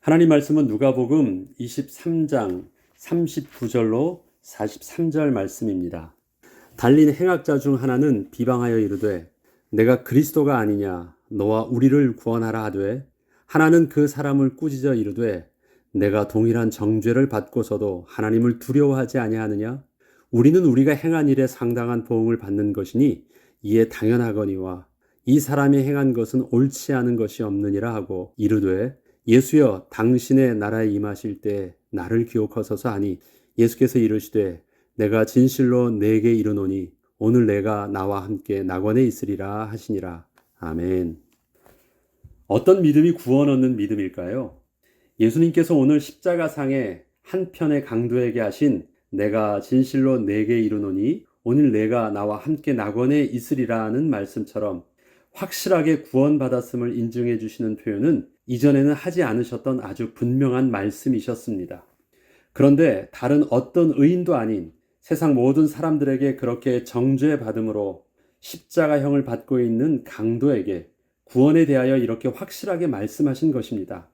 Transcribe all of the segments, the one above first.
하나님 말씀은 누가복음 23장 39절로 43절 말씀입니다. 달린 행악자 중 하나는 비방하여 이르되 내가 그리스도가 아니냐 너와 우리를 구원하라 하되, 하나는 그 사람을 꾸짖어 이르되 내가 동일한 정죄를 받고서도 하나님을 두려워하지 아니하느냐. 우리는 우리가 행한 일에 상당한 보응을 받는 것이니 이에 당연하거니와 이 사람이 행한 것은 옳지 않은 것이 없느니라 하고 이르되, 예수여 당신의 나라에 임하실 때 나를 기억하소서 하니, 예수께서 이르시되 내가 진실로 내게 이르노니 오늘 내가 나와 함께 낙원에 있으리라 하시니라. 아멘. 어떤 믿음이 구원 얻는 믿음일까요? 예수님께서 오늘 십자가상의 한편의 강도에게 하신 내가 진실로 내게 이르노니 오늘 내가 나와 함께 낙원에 있으리라는 말씀처럼 확실하게 구원받았음을 인증해 주시는 표현은 이전에는 하지 않으셨던 아주 분명한 말씀이셨습니다. 그런데 다른 어떤 의인도 아닌 세상 모든 사람들에게 그렇게 정죄받음으로 십자가형을 받고 있는 강도에게 구원에 대하여 이렇게 확실하게 말씀하신 것입니다.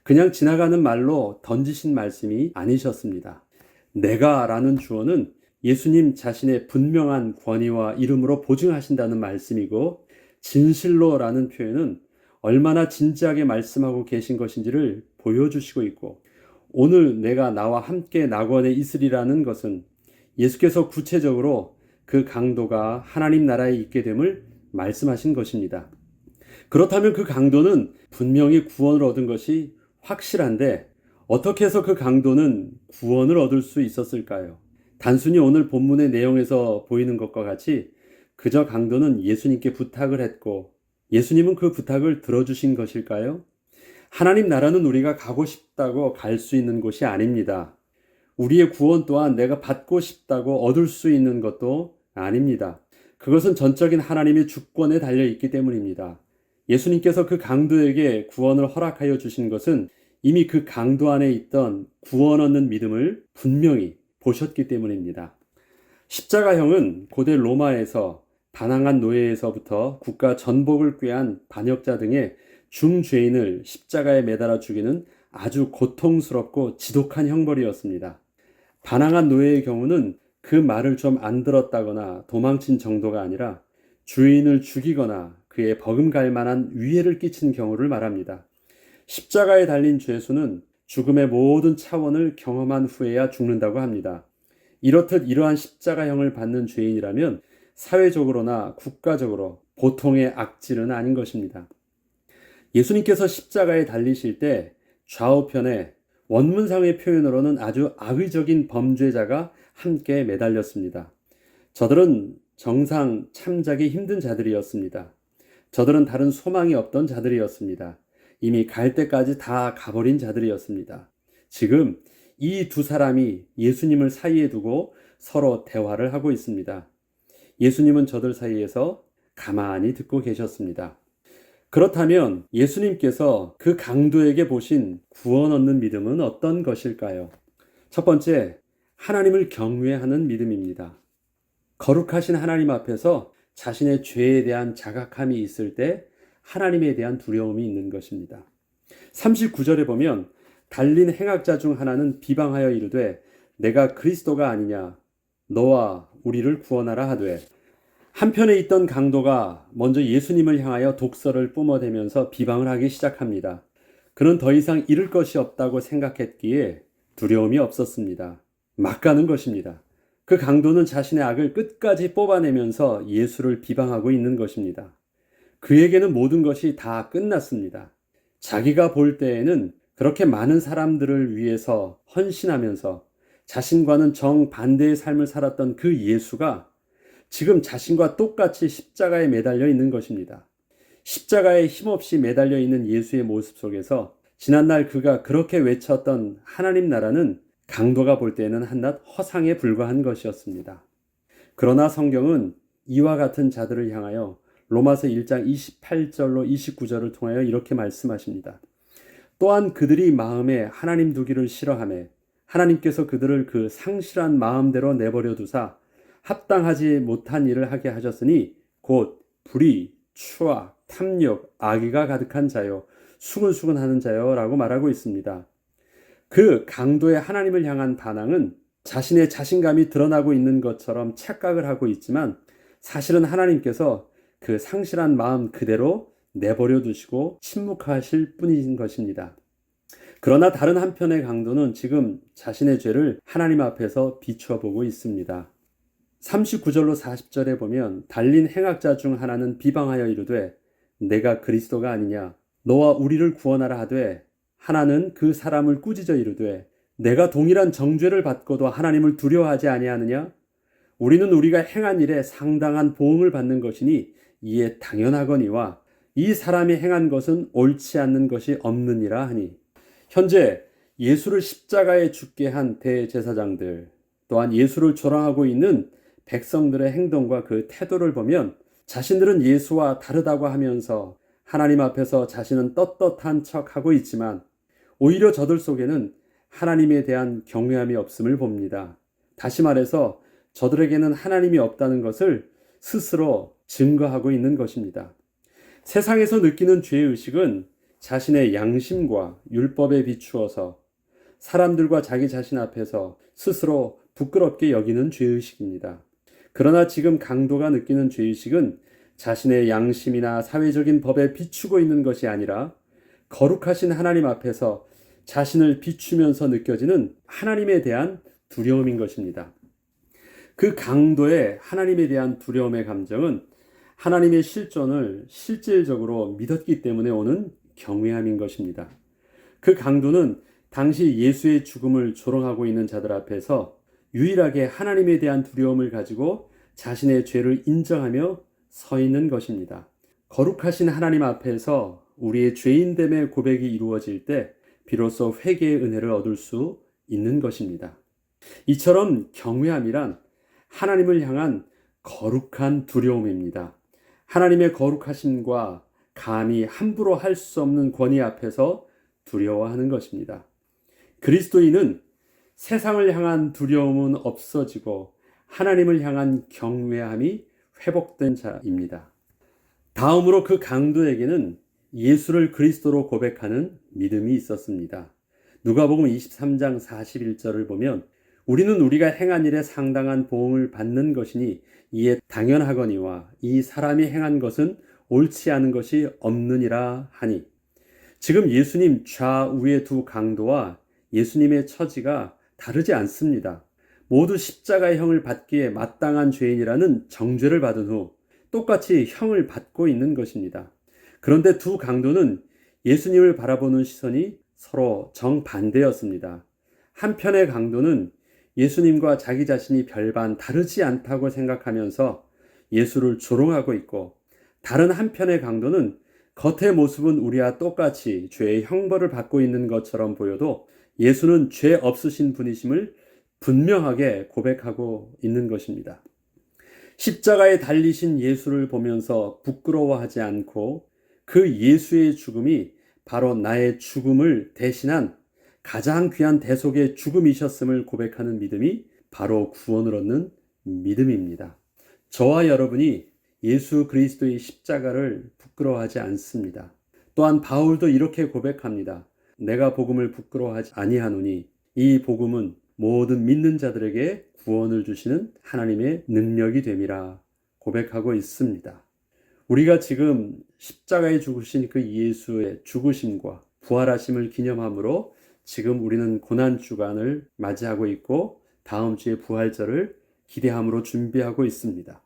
그냥 지나가는 말로 던지신 말씀이 아니셨습니다. 내가 라는 주어는 예수님 자신의 분명한 권위와 이름으로 보증하신다는 말씀이고, 진실로 라는 표현은 얼마나 진지하게 말씀하고 계신 것인지를 보여주시고 있고, 오늘 내가 나와 함께 낙원에 있으리라는 것은 예수께서 구체적으로 그 강도가 하나님 나라에 있게 됨을 말씀하신 것입니다. 그렇다면 그 강도는 분명히 구원을 얻은 것이 확실한데 어떻게 해서 그 강도는 구원을 얻을 수 있었을까요? 단순히 오늘 본문의 내용에서 보이는 것과 같이 그저 강도는 예수님께 부탁을 했고 예수님은 그 부탁을 들어주신 것일까요? 하나님 나라는 우리가 가고 싶다고 갈 수 있는 곳이 아닙니다. 우리의 구원 또한 내가 받고 싶다고 얻을 수 있는 것도 아닙니다. 그것은 전적인 하나님의 주권에 달려 있기 때문입니다. 예수님께서 그 강도에게 구원을 허락하여 주신 것은 이미 그 강도 안에 있던 구원 얻는 믿음을 분명히 보셨기 때문입니다. 십자가형은 고대 로마에서 반항한 노예에서부터 국가 전복을 꾀한 반역자 등의 중죄인을 십자가에 매달아 죽이는 아주 고통스럽고 지독한 형벌이었습니다. 반항한 노예의 경우는 그 말을 좀 안 들었다거나 도망친 정도가 아니라 주인을 죽이거나 그에 버금갈 만한 위해를 끼친 경우를 말합니다. 십자가에 달린 죄수는 죽음의 모든 차원을 경험한 후에야 죽는다고 합니다. 이렇듯 이러한 십자가형을 받는 죄인이라면 사회적으로나 국가적으로 보통의 악질은 아닌 것입니다. 예수님께서 십자가에 달리실 때 좌우편에 원문상의 표현으로는 아주 악의적인 범죄자가 함께 매달렸습니다. 저들은 정상 참자기 힘든 자들이었습니다. 저들은 다른 소망이 없던 자들이었습니다. 이미 갈 때까지 다 가버린 자들이었습니다. 지금 이 두 사람이 예수님을 사이에 두고 서로 대화를 하고 있습니다. 예수님은 저들 사이에서 가만히 듣고 계셨습니다. 그렇다면 예수님께서 그 강도에게 보신 구원 얻는 믿음은 어떤 것일까요? 첫 번째, 하나님을 경외하는 믿음입니다. 거룩하신 하나님 앞에서 자신의 죄에 대한 자각함이 있을 때 하나님에 대한 두려움이 있는 것입니다. 39절에 보면 달린 행악자 중 하나는 비방하여 이르되 내가 그리스도가 아니냐 너와 우리를 구원하라 하되, 한편에 있던 강도가 먼저 예수님을 향하여 독설을 뿜어대면서 비방을 하기 시작합니다. 그는 더 이상 잃을 것이 없다고 생각했기에 두려움이 없었습니다. 막 가는 것입니다. 그 강도는 자신의 악을 끝까지 뽑아내면서 예수를 비방하고 있는 것입니다. 그에게는 모든 것이 다 끝났습니다. 자기가 볼 때에는 그렇게 많은 사람들을 위해서 헌신하면서 자신과는 정반대의 삶을 살았던 그 예수가 지금 자신과 똑같이 십자가에 매달려 있는 것입니다. 십자가에 힘없이 매달려 있는 예수의 모습 속에서 지난날 그가 그렇게 외쳤던 하나님 나라는 강도가 볼 때는 한낱 허상에 불과한 것이었습니다. 그러나 성경은 이와 같은 자들을 향하여 로마서 1장 28절로 29절을 통하여 이렇게 말씀하십니다. 또한 그들이 마음에 하나님 두기를 싫어하며 하나님께서 그들을 그 상실한 마음대로 내버려 두사 합당하지 못한 일을 하게 하셨으니 곧 불의, 추악, 탐욕, 악의가 가득한 자요 수근수근 하는 자요 라고 말하고 있습니다. 그 강도의 하나님을 향한 반항은 자신의 자신감이 드러나고 있는 것처럼 착각을 하고 있지만 사실은 하나님께서 그 상실한 마음 그대로 내버려 두시고 침묵하실 뿐인 것입니다. 그러나 다른 한편의 강도는 지금 자신의 죄를 하나님 앞에서 비춰보고 있습니다. 39절로 40절에 보면 달린 행악자 중 하나는 비방하여 이르되 내가 그리스도가 아니냐 너와 우리를 구원하라 하되 하나는 그 사람을 꾸짖어 이르되 내가 동일한 정죄를 받고도 하나님을 두려워하지 아니하느냐 우리는 우리가 행한 일에 상당한 보응을 받는 것이니 이에 당연하거니와 이 사람이 행한 것은 옳지 않는 것이 없느니라 하니 현재 예수를 십자가에 죽게 한 대제사장들 또한 예수를 조롱하고 있는 백성들의 행동과 그 태도를 보면 자신들은 예수와 다르다고 하면서 하나님 앞에서 자신은 떳떳한 척하고 있지만 오히려 저들 속에는 하나님에 대한 경외함이 없음을 봅니다. 다시 말해서 저들에게는 하나님이 없다는 것을 스스로 증거하고 있는 것입니다. 세상에서 느끼는 죄의식은 자신의 양심과 율법에 비추어서 사람들과 자기 자신 앞에서 스스로 부끄럽게 여기는 죄의식입니다. 그러나 지금 강도가 느끼는 죄의식은 자신의 양심이나 사회적인 법에 비추고 있는 것이 아니라 거룩하신 하나님 앞에서 자신을 비추면서 느껴지는 하나님에 대한 두려움인 것입니다. 그 강도의 하나님에 대한 두려움의 감정은 하나님의 실존을 실질적으로 믿었기 때문에 오는 경외함인 것입니다. 그 강도는 당시 예수의 죽음을 조롱하고 있는 자들 앞에서 유일하게 하나님에 대한 두려움을 가지고 자신의 죄를 인정하며 서 있는 것입니다. 거룩하신 하나님 앞에서 우리의 죄인됨의 고백이 이루어질 때 비로소 회개의 은혜를 얻을 수 있는 것입니다. 이처럼 경외함이란 하나님을 향한 거룩한 두려움입니다. 하나님의 거룩하심과 감히 함부로 할 수 없는 권위 앞에서 두려워하는 것입니다. 그리스도인은 세상을 향한 두려움은 없어지고 하나님을 향한 경외함이 회복된 자입니다. 다음으로 그 강도에게는 예수를 그리스도로 고백하는 믿음이 있었습니다. 누가복음 23장 41절을 보면 우리는 우리가 행한 일에 상당한 보응을 받는 것이니 이에 당연하거니와 이 사람이 행한 것은 옳지 않은 것이 없느니라 하니 지금 예수님 좌우의 두 강도와 예수님의 처지가 다르지 않습니다. 모두 십자가의 형을 받기에 마땅한 죄인이라는 정죄를 받은 후 똑같이 형을 받고 있는 것입니다. 그런데 두 강도는 예수님을 바라보는 시선이 서로 정반대였습니다. 한편의 강도는 예수님과 자기 자신이 별반 다르지 않다고 생각하면서 예수를 조롱하고 있고 다른 한편의 강도는 겉의 모습은 우리와 똑같이 죄의 형벌을 받고 있는 것처럼 보여도 예수는 죄 없으신 분이심을 분명하게 고백하고 있는 것입니다. 십자가에 달리신 예수를 보면서 부끄러워하지 않고 그 예수의 죽음이 바로 나의 죽음을 대신한 가장 귀한 대속의 죽음이셨음을 고백하는 믿음이 바로 구원을 얻는 믿음입니다. 저와 여러분이 예수 그리스도의 십자가를 부끄러워하지 않습니다. 또한 바울도 이렇게 고백합니다. 내가 복음을 부끄러워하지 아니하노니 이 복음은 모든 믿는 자들에게 구원을 주시는 하나님의 능력이 됨이라 고백하고 있습니다. 우리가 지금 십자가에 죽으신 그 예수의 죽으심과 부활하심을 기념함으로 지금 우리는 고난주간을 맞이하고 있고 다음 주에 부활절을 기대함으로 준비하고 있습니다.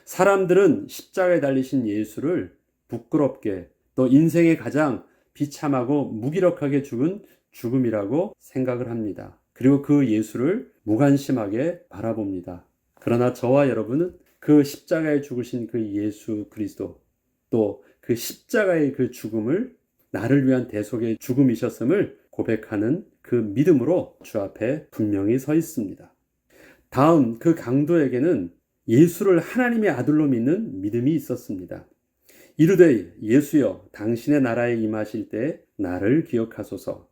사람들은 십자가에 달리신 예수를 부끄럽게 또 인생의 가장 비참하고 무기력하게 죽은 죽음이라고 생각을 합니다. 그리고 그 예수를 무관심하게 바라봅니다. 그러나 저와 여러분은 그 십자가에 죽으신 그 예수 그리스도 또 그 십자가의 그 죽음을 나를 위한 대속의 죽음이셨음을 고백하는 그 믿음으로 주 앞에 분명히 서 있습니다. 다음 그 강도에게는 예수를 하나님의 아들로 믿는 믿음이 있었습니다. 이르되 예수여 당신의 나라에 임하실 때 나를 기억하소서.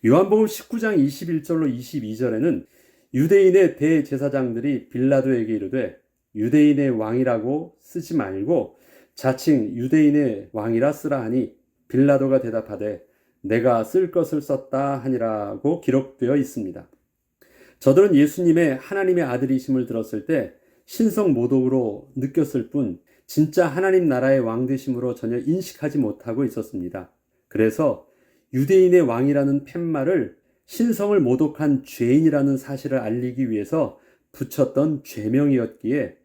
요한복음 19장 21절로 22절에는 유대인의 대제사장들이 빌라도에게 이르되 유대인의 왕이라고 쓰지 말고 자칭 유대인의 왕이라 쓰라 하니 빌라도가 대답하되 내가 쓸 것을 썼다 하니라고 기록되어 있습니다. 저들은 예수님의 하나님의 아들이심을 들었을 때 신성모독으로 느꼈을 뿐 진짜 하나님 나라의 왕 되심으로 전혀 인식하지 못하고 있었습니다. 그래서 유대인의 왕이라는 팻말을 신성을 모독한 죄인이라는 사실을 알리기 위해서 붙였던 죄명이었기에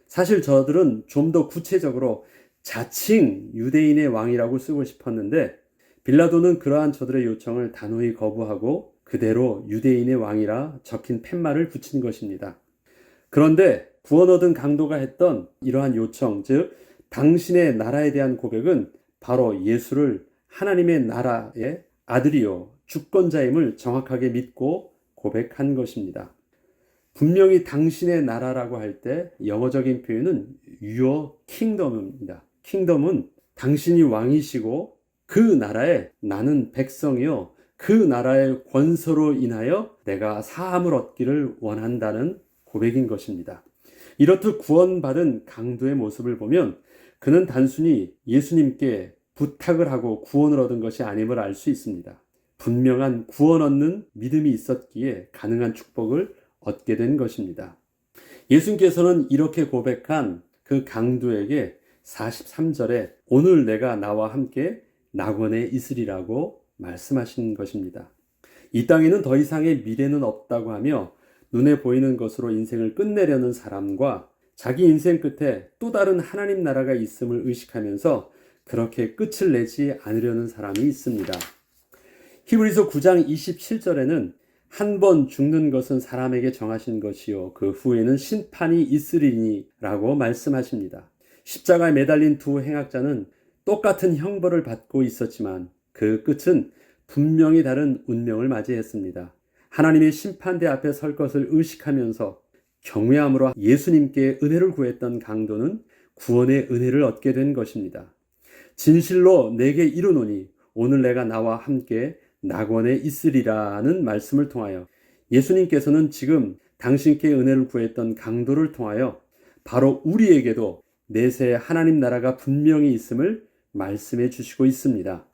사실 저들은 좀 더 구체적으로 자칭 유대인의 왕이라고 쓰고 싶었는데 빌라도는 그러한 저들의 요청을 단호히 거부하고 그대로 유대인의 왕이라 적힌 팻말을 붙인 것입니다. 그런데 구원 얻은 강도가 했던 이러한 요청, 즉 당신의 나라에 대한 고백은 바로 예수를 하나님의 나라의 아들이요 주권자임을 정확하게 믿고 고백한 것입니다. 분명히 당신의 나라라고 할 때 영어적인 표현은 Your Kingdom입니다. 킹덤은 당신이 왕이시고 그 나라에 나는 백성이요 그 나라의 권세로 인하여 내가 사함을 얻기를 원한다는 고백인 것입니다. 이렇듯 구원받은 강도의 모습을 보면 그는 단순히 예수님께 부탁을 하고 구원을 얻은 것이 아님을 알 수 있습니다. 분명한 구원 얻는 믿음이 있었기에 가능한 축복을 얻게 된 것입니다. 예수님께서는 이렇게 고백한 그 강도에게 43절에 오늘 내가 나와 함께 낙원에 있으리라고 말씀하신 것입니다. 이 땅에는 더 이상의 미래는 없다고 하며 눈에 보이는 것으로 인생을 끝내려는 사람과 자기 인생 끝에 또 다른 하나님 나라가 있음을 의식하면서 그렇게 끝을 내지 않으려는 사람이 있습니다. 히브리서 9장 27절에는 한 번 죽는 것은 사람에게 정하신 것이요 그 후에는 심판이 있으리니 라고 말씀하십니다. 십자가에 매달린 두 행악자는 똑같은 형벌을 받고 있었지만 그 끝은 분명히 다른 운명을 맞이했습니다. 하나님의 심판대 앞에 설 것을 의식하면서 경외함으로 예수님께 은혜를 구했던 강도는 구원의 은혜를 얻게 된 것입니다. 진실로 내게 이르노니 오늘 내가 나와 함께 낙원에 있으리라는 말씀을 통하여 예수님께서는 지금 당신께 은혜를 구했던 강도를 통하여 바로 우리에게도 내세의 하나님 나라가 분명히 있음을 말씀해 주시고 있습니다.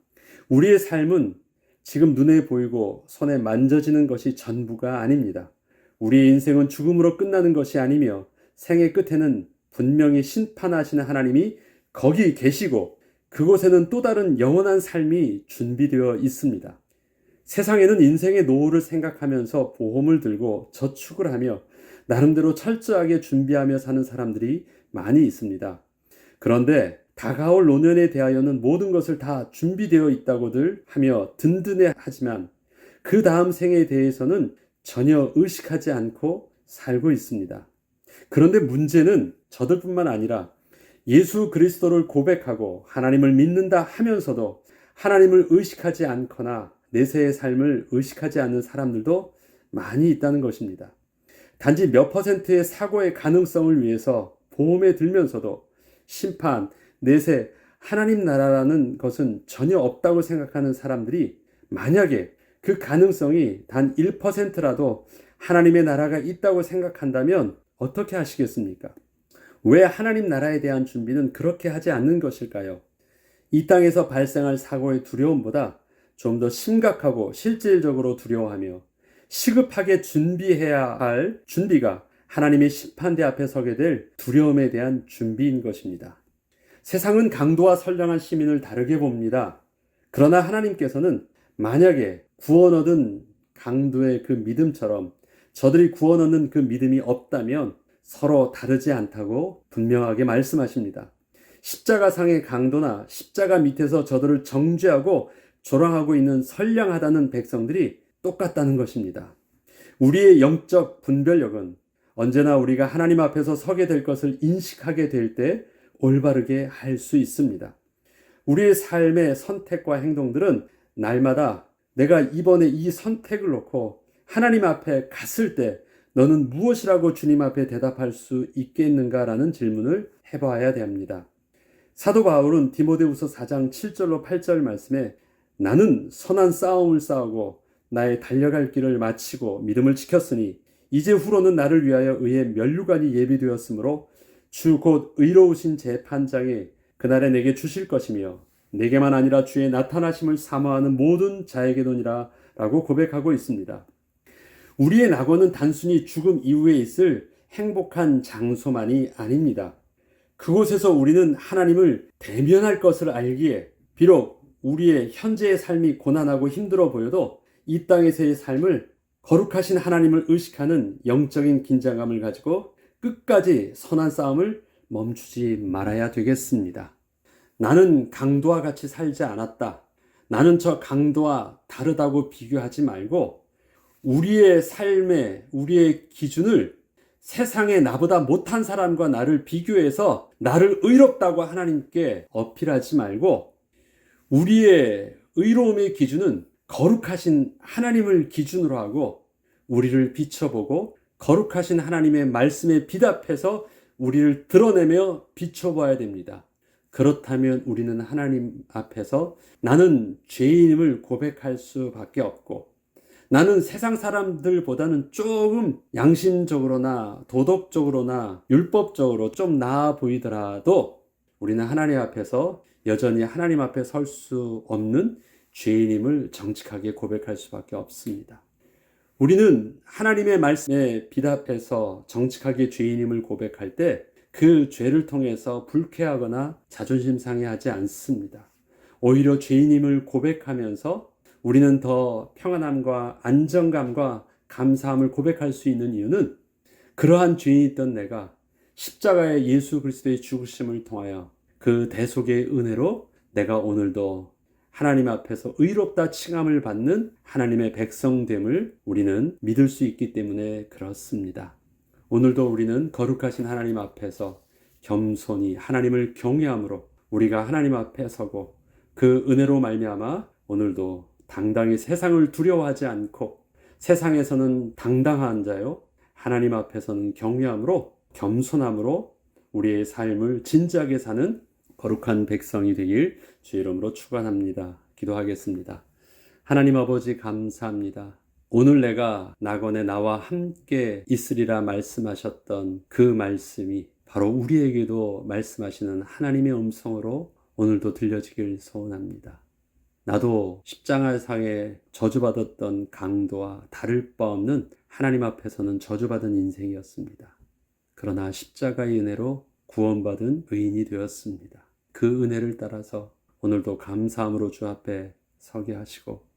우리의 삶은 지금 눈에 보이고 손에 만져지는 것이 전부가 아닙니다. 우리의 인생은 죽음으로 끝나는 것이 아니며 생의 끝에는 분명히 심판하시는 하나님이 거기 계시고 그곳에는 또 다른 영원한 삶이 준비되어 있습니다. 세상에는 인생의 노후를 생각하면서 보험을 들고 저축을 하며 나름대로 철저하게 준비하며 사는 사람들이 많이 있습니다. 그런데 다가올 노년에 대하여는 모든 것을 다 준비되어 있다고들 하며 든든해 하지만 그 다음 생에 대해서는 전혀 의식하지 않고 살고 있습니다. 그런데 문제는 저들뿐만 아니라 예수 그리스도를 고백하고 하나님을 믿는다 하면서도 하나님을 의식하지 않거나 내세의 삶을 의식하지 않는 사람들도 많이 있다는 것입니다. 단지 몇 퍼센트의 사고의 가능성을 위해서 보험에 들면서도 심판, 내세, 하나님 나라라는 것은 전혀 없다고 생각하는 사람들이 만약에 그 가능성이 단 1%라도 하나님의 나라가 있다고 생각한다면 어떻게 하시겠습니까? 왜 하나님 나라에 대한 준비는 그렇게 하지 않는 것일까요? 이 땅에서 발생할 사고의 두려움보다 좀 더 심각하고 실질적으로 두려워하며 시급하게 준비해야 할 준비가 하나님의 심판대 앞에 서게 될 두려움에 대한 준비인 것입니다. 세상은 강도와 선량한 시민을 다르게 봅니다. 그러나 하나님께서는 만약에 구원 얻은 강도의 그 믿음처럼 저들이 구원 얻는 그 믿음이 없다면 서로 다르지 않다고 분명하게 말씀하십니다. 십자가상의 강도나 십자가 밑에서 저들을 정죄하고 조롱하고 있는 선량하다는 백성들이 똑같다는 것입니다. 우리의 영적 분별력은 언제나 우리가 하나님 앞에서 서게 될 것을 인식하게 될 때 올바르게 할 수 있습니다. 우리의 삶의 선택과 행동들은 날마다 내가 이번에 이 선택을 놓고 하나님 앞에 갔을 때 너는 무엇이라고 주님 앞에 대답할 수 있겠는가라는 질문을 해봐야 됩니다. 사도 바울은 디모데후서 4장 7절로 8절 말씀에 나는 선한 싸움을 싸우고 나의 달려갈 길을 마치고 믿음을 지켰으니 이제 후로는 나를 위하여 의의 면류관이 예비되었으므로 주 곧 의로우신 재판장이 그날에 내게 주실 것이며 내게만 아니라 주의 나타나심을 사모하는 모든 자에게도니라 라고 고백하고 있습니다. 우리의 낙원은 단순히 죽음 이후에 있을 행복한 장소만이 아닙니다. 그곳에서 우리는 하나님을 대면할 것을 알기에 비록 우리의 현재의 삶이 고난하고 힘들어 보여도 이 땅에서의 삶을 거룩하신 하나님을 의식하는 영적인 긴장감을 가지고 끝까지 선한 싸움을 멈추지 말아야 되겠습니다. 나는 강도와 같이 살지 않았다. 나는 저 강도와 다르다고 비교하지 말고 우리의 삶의 우리의 기준을 세상에 나보다 못한 사람과 나를 비교해서 나를 의롭다고 하나님께 어필하지 말고 우리의 의로움의 기준은 거룩하신 하나님을 기준으로 하고 우리를 비춰보고 거룩하신 하나님의 말씀에 비답해서 우리를 드러내며 비춰봐야 됩니다. 그렇다면 우리는 하나님 앞에서 나는 죄인임을 고백할 수밖에 없고 나는 세상 사람들보다는 조금 양심적으로나 도덕적으로나 율법적으로 좀 나아 보이더라도 우리는 하나님 앞에서 여전히 하나님 앞에 설 수 없는 죄인임을 정직하게 고백할 수밖에 없습니다. 우리는 하나님의 말씀에 비답해서 정직하게 죄인임을 고백할 때 그 죄를 통해서 불쾌하거나 자존심 상해하지 않습니다. 오히려 죄인임을 고백하면서 우리는 더 평안함과 안정감과 감사함을 고백할 수 있는 이유는 그러한 죄인이었던 내가 십자가의 예수 그리스도의 죽으심을 통하여 그 대속의 은혜로 내가 오늘도 하나님 앞에서 의롭다 칭함을 받는 하나님의 백성됨을 우리는 믿을 수 있기 때문에 그렇습니다. 오늘도 우리는 거룩하신 하나님 앞에서 겸손히 하나님을 경외함으로 우리가 하나님 앞에 서고 그 은혜로 말미암아 오늘도 당당히 세상을 두려워하지 않고 세상에서는 당당한 자요 하나님 앞에서는 경외함으로 겸손함으로 우리의 삶을 진지하게 사는 거룩한 백성이 되길 주의 이름으로 축원합니다. 기도하겠습니다. 하나님 아버지 감사합니다. 오늘 내가 낙원에 나와 함께 있으리라 말씀하셨던 그 말씀이 바로 우리에게도 말씀하시는 하나님의 음성으로 오늘도 들려지길 소원합니다. 나도 십자가상에 저주받았던 강도와 다를 바 없는 하나님 앞에서는 저주받은 인생이었습니다. 그러나 십자가의 은혜로 구원받은 의인이 되었습니다. 그 은혜를 따라서 오늘도 감사함으로 주 앞에 서게 하시고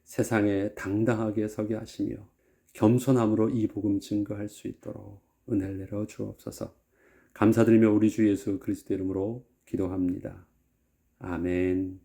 세상에 당당하게 서게 하시며 겸손함으로 이 복음 증거할 수 있도록 은혜를 내려 주옵소서. 감사드리며 우리 주 예수 그리스도 이름으로 기도합니다. 아멘.